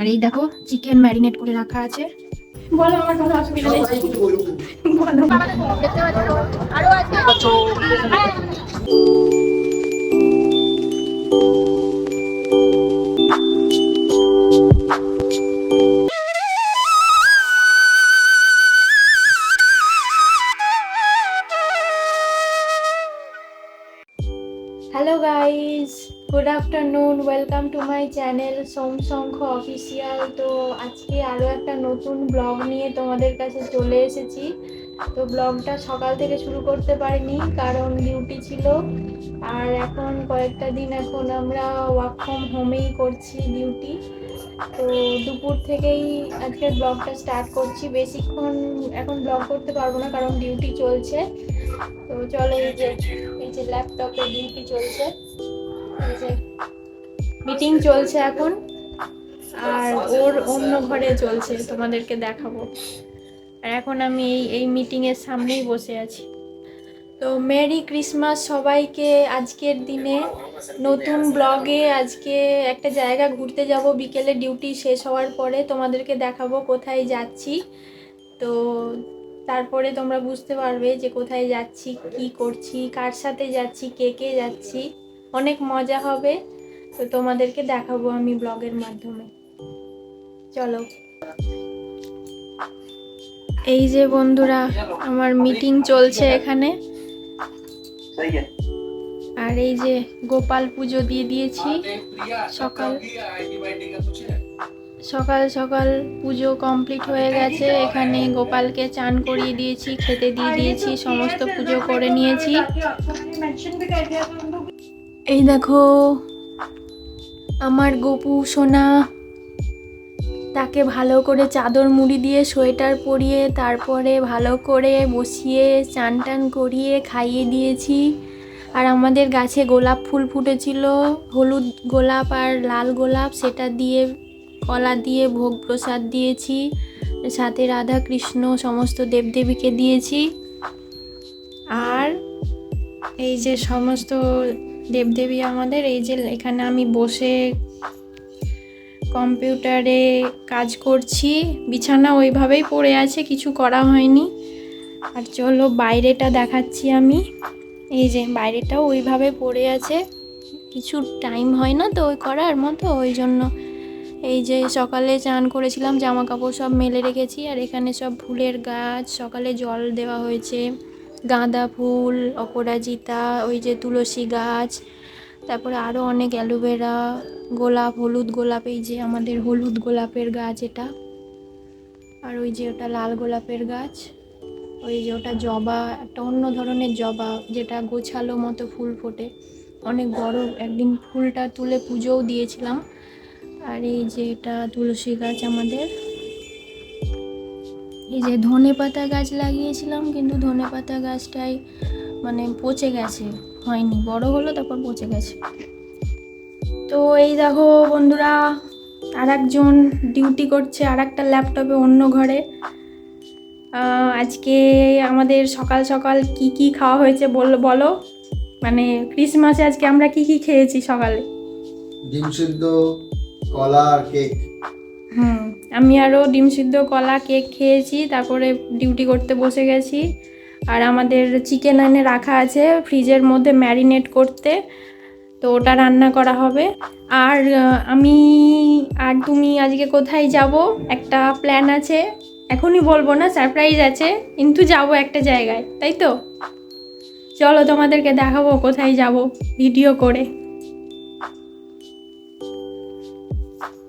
আর এই দেখো chicken marinate করে রাখা আছে। বলো, আমার কোনো অসুবিধা নেই, বলো। আরো আছে। Hello guys, good afternoon, welcome to my channel Somshankha official. তো আজকে আরও একটা নতুন ব্লগ নিয়ে তোমাদের কাছে চলে এসেছি। তো ব্লগটা সকাল থেকে শুরু করতে পারিনি কারণ ডিউটি ছিল। আর এখন কয়েকটা দিন এখন আমরা ওয়ার্ক ফ্রম হোমেই করছি ডিউটি। তো দুপুর থেকেই আজকের ব্লগটা স্টার্ট করছি। বেশিক্ষণ এখন ব্লগ করতে পারবো না কারণ ডিউটি চলছে। তো চলো, এই যে ল্যাপটপে ডিউটি চলছে, এই যে মিটিং চলছে এখন, আর ওর অন্য ঘরে চলছে, তোমাদেরকে দেখাবো। আর এখন আমি এই মিটিংয়ের সামনেই বসে আছি। তো মেরি ক্রিসমাস সবাইকে। আজকের দিনে নতুন ব্লগে আজকে একটা জায়গা ঘুরতে যাব বিকেলে ডিউটি শেষ হওয়ার পরে, তোমাদেরকে দেখাবো কোথায় যাচ্ছি। তো তারপরে তোমরা বুঝতে পারবে যে কোথায় যাচ্ছি, কি করছি, কার সাথে যাচ্ছি, কে কে যাচ্ছি। অনেক মজা হবে। তো তোমাদেরকে দেখাবো আমি ব্লগের মাধ্যমে। চলো। এই যে বন্ধুরা, আমার মিটিং চলছে এখানে। আর এই যে গোপাল পুজো দিয়ে দিয়েছি। সকাল সকাল সকাল পুজো কমপ্লিট হয়ে গেছে। এখানে গোপালকে চান করিয়ে দিয়েছি, খেতে দিয়ে দিয়েছি, সমস্ত পুজো করে নিয়েছি। এই দেখো আমার গপু সোনা, তাকে ভালো করে চাদর মুড়ি দিয়ে সোয়েটার পরিয়ে তারপরে ভালো করে বসিয়ে চান টান করিয়ে খাইয়ে দিয়েছি। আর আমাদের গাছে গোলাপ ফুল ফুটেছিল, হলুদ গোলাপ আর লাল গোলাপ, সেটা দিয়ে কলা দিয়ে ভোগ প্রসাদ দিয়েছি। সাথে রাধা কৃষ্ণ সমস্ত দেবদেবীকে দিয়েছি। আর এই যে সমস্ত দেবদেবী আমাদের, এই যে এখানে আমি বসে কম্পিউটারে কাজ করছি। বিছানা ওইভাবেই পড়ে আছে, কিছু করা হয়নি। আর চলো বাইরেটা দেখাচ্ছি আমি। এই যে বাইরেটাও ওইভাবে পড়ে আছে, কিছু টাইম হয় না তো ওই করার মতো, ওই জন্য। এই যে সকালে চান করেছিলাম, জামা কাপড় সব মেলে রেখেছি। আর এখানে সব ফুলের গাছ, সকালে জল দেওয়া হয়েছে। গাঁদা ফুল, অপরাজিতা, ওই যে তুলসী গাছ, তারপরে আরও অনেক অ্যালোভেরা, গোলাপ, হলুদ গোলাপ, এই যে আমাদের হলুদ গোলাপের গাছ এটা। আর ওই যে ওটা লাল গোলাপের গাছ, ওই যে ওটা জবা, একটা অন্য ধরনের জবা যেটা গোছালো মতো ফুল ফোটে, অনেক বড়। একদিন ফুলটা তুলে পুজোও দিয়েছিলাম। আর এই যে এটা তুলসী গাছ আমাদের। এই যে ধনেপাতা গাছ লাগিয়েছিলাম, কিন্তু ধনেপাতা গাছটাই মানে পচে গেছে, হয়নি, বড় হলো তারপর পচে গেছে। তো এই দেখো বন্ধুরা, আর একজন ডিউটি করছে আর একটা ল্যাপটপে অন্য ঘরে। আজকে আমাদের সকাল সকাল কি কি খাওয়া হয়েছে বলো। মানে ক্রিসমাসে আজকে আমরা কি কি খেয়েছি সকালে? ডিম সিদ্ধ, কলা আর কেক। আমি আরও ডিম সিদ্ধ, কলা, কেক খেয়েছি, তারপরে ডিউটি করতে বসে গেছি। আর আমাদের চিকেন এনে রাখা আছে ফ্রিজের মধ্যে ম্যারিনেট করতে, তো ওটা রান্না করা হবে। আর আমি আর তুমি আজকে কোথায় যাব একটা প্ল্যান আছে, এখনই বলবো না, সারপ্রাইজ আছে, কিন্তু যাব একটা জায়গায়, তাই তো? চলো তোমাদেরকে দেখাবো কোথায় যাব ভিডিও করে।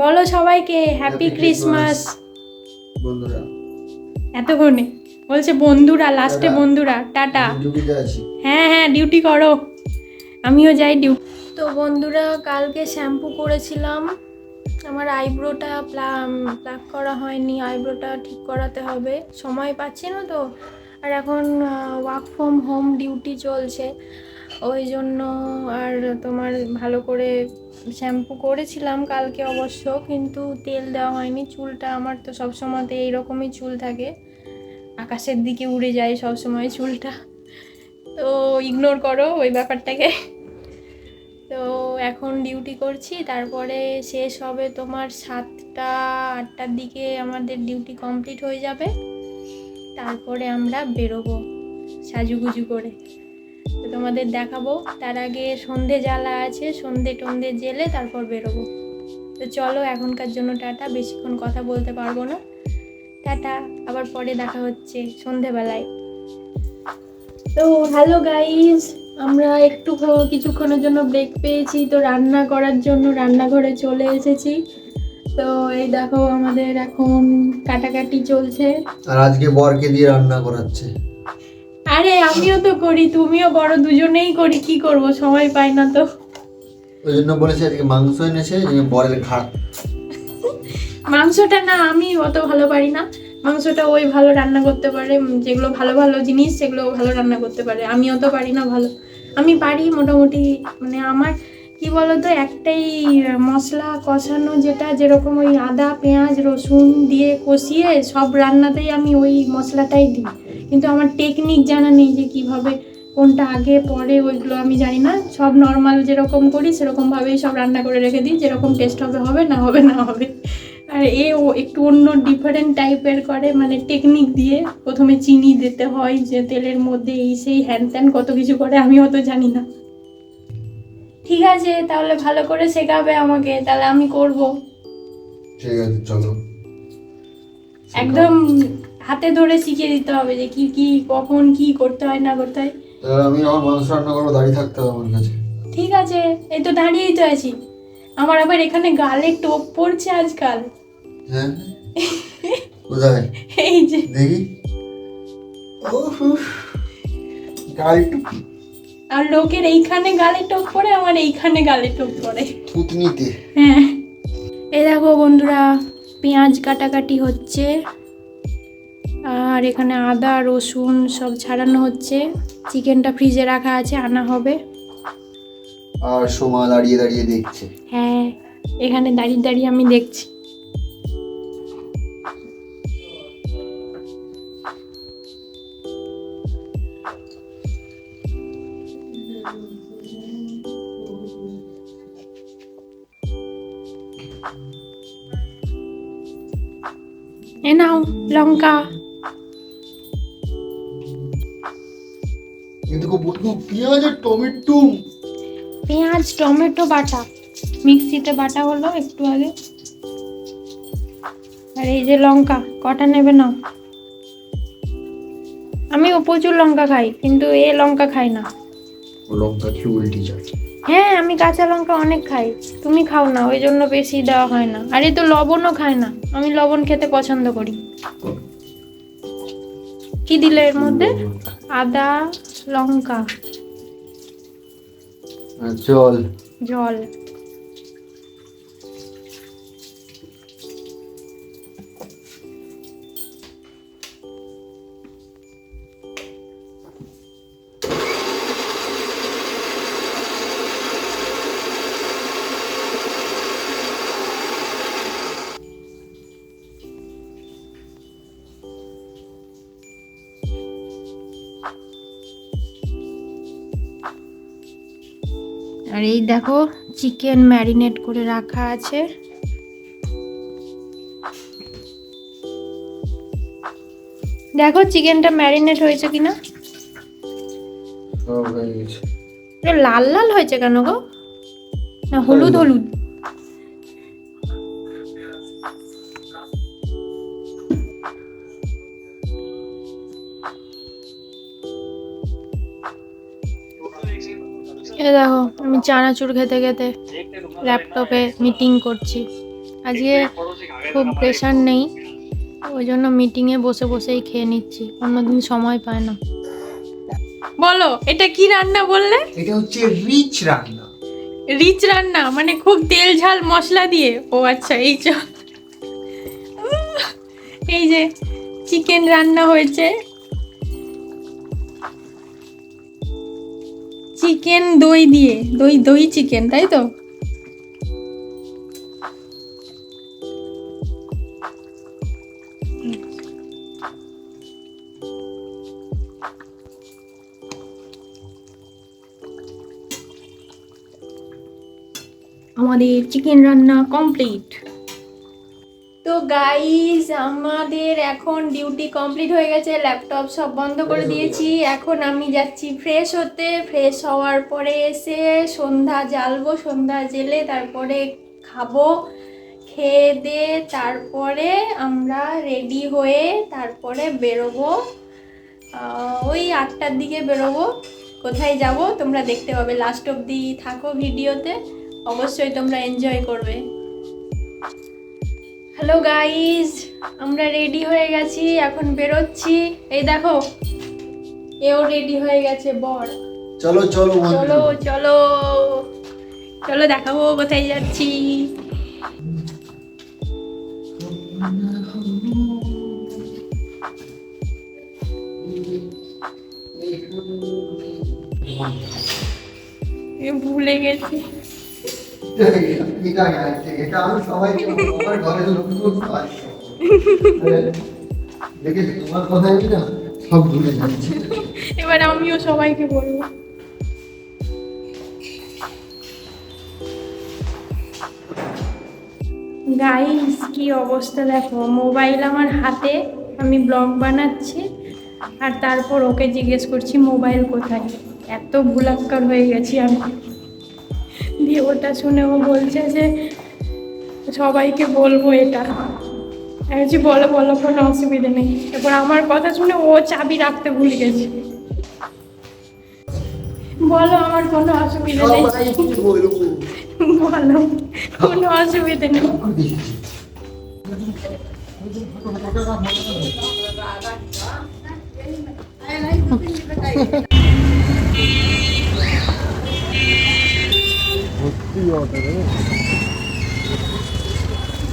বলো সবাইকে হ্যাপি ক্রিসমাস বন্ধুরা। এতক্ষণে বলছে বন্ধুরা, লাস্টে বন্ধুরা, টাটা। হ্যাঁ হ্যাঁ, ডিউটি করো, আমিও যাই ডিউটি। তো বন্ধুরা, কালকে শ্যাম্পু করেছিলাম, আমার আইব্রোটা প্লাক করা হয়নি, আইব্রোটা ঠিক করাতে হবে, সময় পাচ্ছি না তো। আর এখন ওয়ার্ক ফ্রম হোম ডিউটি চলছে, ওই জন্য আর তোমার ভালো করে শ্যাম্পু করেছিলাম কালকে অবশ্য, কিন্তু তেল দেওয়া হয়নি। চুলটা আমার তো সবসময়তে এইরকমই চুল থাকে, আকাশের দিকে উড়ে যায় সবসময় চুলটা, তো ইগনোর করো ওই ব্যাপারটাকে। তো এখন ডিউটি করছি, তারপরে শেষ হবে তোমার 7টা 8টার দিকে আমাদের ডিউটি কমপ্লিট হয়ে যাবে। তারপরে আমরা বেরোবো সাজুগুজু করে, তো তোমাদের দেখাবো। তার আগে সন্ধে জ্বালা আছে, সন্ধে টন্ধে জেলে তারপর বেরোবো। তো চলো, এখনকার জন্য টাটা, বেশিক্ষণ কথা বলতে পারবো না। টাটা, আবার পরে দেখা হচ্ছে সন্ধেবেলায়। তো হ্যালো গাইস, আমরা একটু কিছুক্ষণের জন্য ব্রেক পেয়েছি, তো রান্না করার জন্য রান্নাঘরে চলে এসেছি। তো এই দেখো আমাদের এখন কাটাকাটি চলছে। আর আজকে বরকে দিয়ে রান্না করাচ্ছে। আরে আমিও তো করি, তুমিও বড়, দুজনেই করি, কি করব, সময় পাই না তো। ওই জন্য বলেছে আজকে মাংস এনেছে, বরের ঘাট। মাংসটা না, আমি অত ভালো পারি না মাংসটা, ওই ভালো রান্না করতে পারে, যেগুলো ভালো ভালো জিনিস সেগুলো ভালো রান্না করতে পারে, আমি অত পারি না ভালো। আমি পারি মোটামুটি, মানে আমার কি বলতো, একটাই মশলা কষানো, যেটা যেরকম ওই আদা পেঁয়াজ রসুন দিয়ে কষিয়ে সব রান্নাতেই আমি ওই মশলাটাই দিই, কিন্তু আমার টেকনিক জানা নেই যে কিভাবে কোনটা আগে পরে, ওইগুলো আমি জানি না। সব নর্মাল যেরকম করি সেরকমভাবেই সব রান্না করে রেখে দিই, যেরকম টেস্ট হবে হবে, না হবে না হবে। আর ও একটু অন্য ডিফারেন্ট টাইপের করে, মানে টেকনিক দিয়ে প্রথমে চিনি দিতে হয়, যে তেলের মধ্যে এই সেই হ্যান ত্যান কত কিছু করে, আমি অত জানি না। ঠিক আছে, তাহলে ভালো করে শেখাবে আমাকে, তাহলে আমি করব। ঠিক আছে চলো, একদম হাতে ধরে শিখিয়ে দিতে হবে যে কি কি কখন কি করতে হয় না করতে হয়। তাহলে আমি যখন মাংস রান্না করবো দাঁড়িয়ে থাকতে হবে আমার কাছে। ঠিক আছে, এই তো দাঁড়িয়েই তো আছি। আমার আবার এখানে গালে টোপ পড়ছে আজকাল। হ্যাঁ, কোথায় এই যে দেখি। উফ, উফ, গাল একটু আর লোকের এইখানে গালে টোপ পড়ে, আমার এইখানে গালে টোপ পড়ে। থুতনিতে। হ্যাঁ, এই দেখো বন্ধুরা, পেঁয়াজ কাটাকাটি হচ্ছে, আর এখানে আদা রসুন সব ছাড়ানো হচ্ছে। চিকেনটা ফ্রিজে রাখা আছে, আনা হবে। আর সোমা দাঁড়িয়ে দাঁড়িয়ে দেখছে। হ্যাঁ, এখানে দাঁড়িয়ে দাঁড়িয়ে আমি দেখছি। এ নাও লঙ্কা। কিন্তু বন্ধু পেঁয়াজ আর টমেটো। পেঁয়াজ টমেটো বাটা, মিক্সিতে বাটা হলো একটু আগে। আর এই যে লঙ্কা, কটা নেবে নাও। আমিও প্রচুর লঙ্কা খাই, কিন্তু এ লঙ্কা খাই না। লঙ্কা খেয়ে উল্টে যায়। হ্যাঁ, আমি কাঁচা লঙ্কা অনেক খাই, তুমি খাও না, ওই জন্য বেশি দেওয়া হয় না। আর এ তো লবণও খায় না, আমি লবণ খেতে পছন্দ করি। কি দিলে এর মধ্যে? আদা লঙ্কা আর জল। জল। আর এই দেখো চিকেন ম্যারিনেট করে রাখা আছে। দেখো চিকেনটা ম্যারিনেট হয়েছে কিনা। হয়ে গেছে। লাল লাল হয়েছে কেন গো? না হলুদ হলুদ। এ দেখো আমি চানাচুর খেতে খেতে ল্যাপটপে মিটিং করছি। আজকে খুব প্রেশার নেই, ওই জন্য মিটিংয়ে বসে বসেই খেয়ে নিচ্ছি, অন্যদিন সময় পায় না। বলো এটা কি রান্না বললে? এটা হচ্ছে রিচ রান্না। রিচ রান্না মানে খুব তেল ঝাল মশলা দিয়ে? ও আচ্ছা, এই যে চিকেন রান্না হয়েছে, চিকেন দই দিয়ে, দই দই চিকেন, তাই তো? আমাদের চিকেন রান্না কমপ্লিট। তো গাইজ আমাদের এখন ডিউটি কমপ্লিট হয়ে গেছে, ল্যাপটপ সব বন্ধ করে দিয়েছি। এখন আমি যাচ্ছি ফ্রেশ হতে। ফ্রেশ হওয়ার পরে এসে সন্ধ্যা জ্বালবো, সন্ধ্যা জেলে তারপরে খাবো। খেয়ে দিয়ে তারপরে আমরা রেডি হয়ে তারপরে বেরোবো। ওই 8টার দিকে বেরোবো। কোথায় যাব তোমরা দেখতে পাবে, লাস্ট অবধি থাকো ভিডিওতে, অবশ্যই তোমরা এনজয় করবে। হ্যালো গাইজ, আমরা রেডি হয়ে গেছি, এখন বেরোচ্ছি। এই দেখো এও রেডি হয়ে গেছে, বর। চলো চলো চলো চলো চলো দেখাবো কোথায় যাচ্ছি। ভুলে গেছি। এটা আমি সবাইকে আমার ঘরের লোকজন দেখেছি তোমার কথা না, সব ভুলে যাচ্ছি। এবার আমিও সবাইকে বলবো। গাইস কি অবস্থা দেখো, মোবাইল আমার হাতে, আমি ব্লগ বানাচ্ছি আর তারপর ওকে জিজ্ঞেস করছি মোবাইল কোথায়। এত ভুলাক্কার হয়ে গেছি আমি। দিয়ে ওটা শুনে ও বলছে যে সবাইকে বলবো এটা। আমি বলছি বলো বলো, কোনো অসুবিধা নেই। এরপর আমার কথা শুনে ও চাবি রাখতে ভুলে গেছে। বলো আমার কোনো অসুবিধা নেই, বলো কোনো অসুবিধা নেই।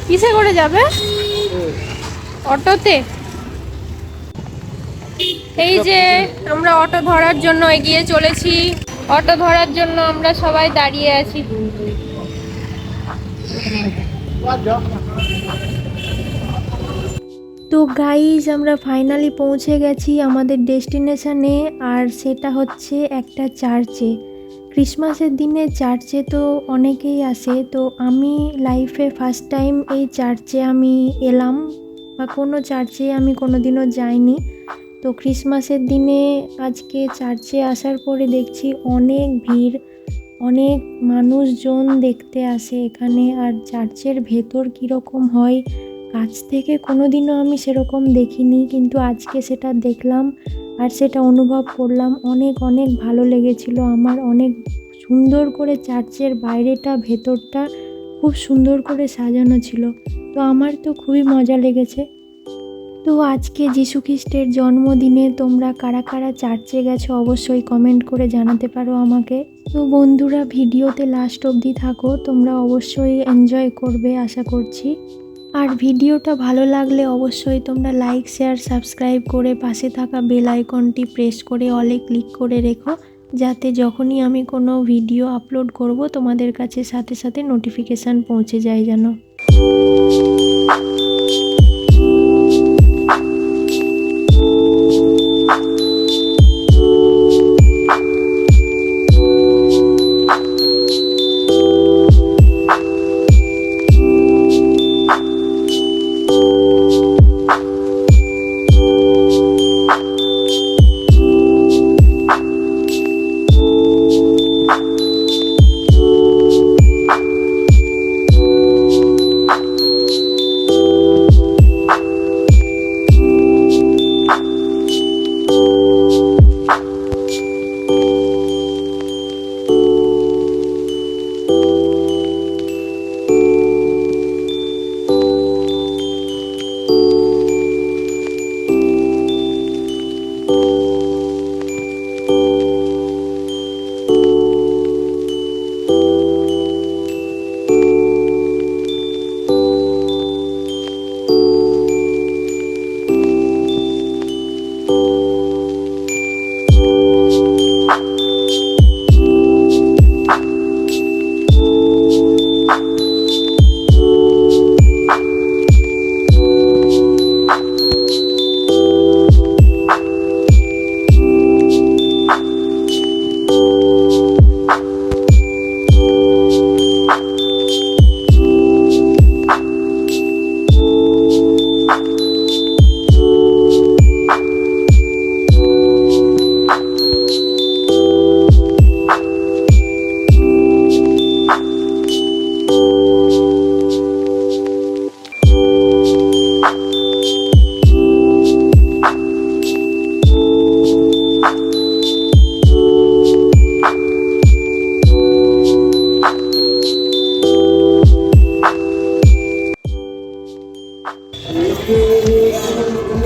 কিসে করে যাবে? অটোতে? এই যে আমরা অটো ধরার জন্য এগিয়ে চলেছি, অটো ধরার জন্য আমরা সবাই দাঁড়িয়ে আছি। তো গাইজ আমরা ফাইনালি পৌঁছে গেছি আমাদের ডেস্টিনেশনে, আর সেটা হচ্ছে একটা চার্চে। ক্রিসমাসের দিনে চার্চে তো অনেকেই আসে, তো আমি লাইফে ফার্স্ট টাইম এই চার্চে আমি এলাম, বা কোনো চার্চে আমি কোনোদিনও যাইনি। তো ক্রিসমাসের দিনে আজকে চার্চে আসার পরে দেখছি অনেক ভিড়, অনেক মানুষজন দেখতে আসে এখানে। আর চার্চের ভেতর কীরকম হয় কাছ থেকে কোনোদিনও আমি সেরকম দেখিনি, কিন্তু আজকে সেটা দেখলাম আর সেটা অনুভব করলাম। অনেক অনেক ভালো লেগেছিল আমার। অনেক সুন্দর করে চার্চের বাইরেটা ভেতরটা খুব সুন্দর করে সাজানো ছিল। তো আমার তো খুবই মজা লেগেছে। তো আজকে যিশু খ্রিস্টের জন্মদিনে তোমরা কারা কারা চার্চে গেছো অবশ্যই কমেন্ট করে জানাতে পারো আমাকে। তো বন্ধুরা ভিডিওতে লাস্ট অবধি থাকো, তোমরা অবশ্যই এনজয় করবে আশা করছি। আর ভিডিওটা ভালো লাগলে অবশ্যই তোমরা লাইক শেয়ার সাবস্ক্রাইব করে পাশে থাকা বেল আইকনটি প্রেস করে অলে ক্লিক করে রেখো, যাতে যখনই আমি কোনো ভিডিও আপলোড করব তোমাদের কাছে সাথে সাথে নোটিফিকেশান পৌঁছে যায় যেন।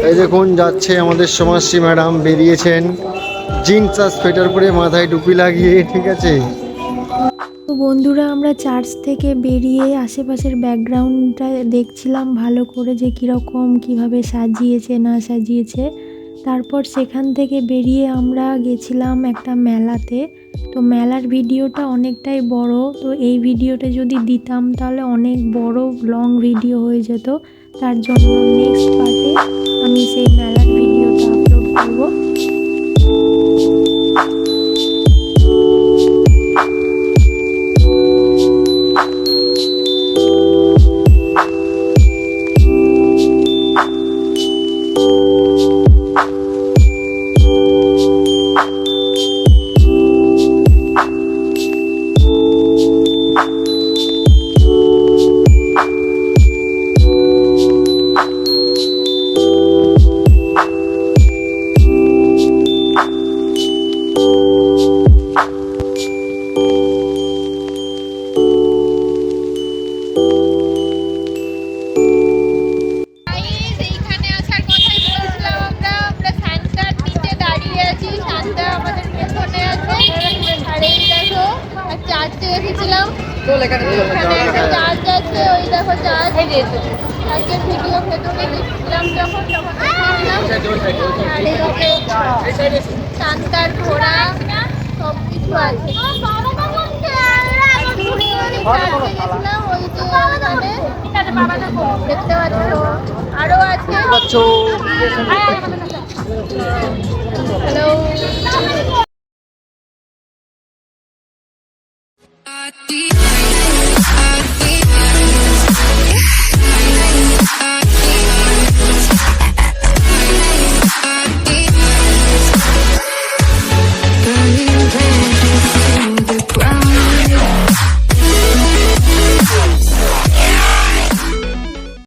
এই দেখুন যাচ্ছে আমাদের সমাজশ্রী ম্যাডাম, বেরিয়েছেন জিন্স আর সোয়েটার পরে, মাথায় টুপি লাগিয়ে, ঠিক আছে। তো বন্ধুরা, আমরা চার্চ থেকে বেরিয়ে আশেপাশের ব্যাকগ্রাউন্ডটা দেখছিলাম ভালো করে, যে কীরকম কীভাবে সাজিয়েছে না সাজিয়েছে। তারপর সেখান থেকে বেরিয়ে আমরা গেছিলাম একটা মেলাতে। তো মেলার ভিডিওটা অনেকটাই বড়, তো এই ভিডিওটা যদি দিতাম তাহলে অনেক বড় লং ভিডিও হয়ে যেত। তার জন্য নেক্সট পার্টে আমি সেই মেলার ভিডিওটা আপলোড করব। এইখানে আসার কথাই বলছিলাম, আমরা সান্তার নিচে দাঁড়িয়ে আছি। সান্তা আমাদের পেছনে আছে। আর এই দেখো, চার্চে এসেছিলাম, এখানে একটা চার্চ আছে, ওই দেখো চার্চ। চার্চের ভিডিও ভেতরে গেছিলাম যখন দেখেছিলাম। আর এই সান্তার ঘোড়া সব কিছু আছে। দূরে চার্চে গেছিলাম, ওই যে দেখতে পাচ্ছ আরো আছে। হ্যালো।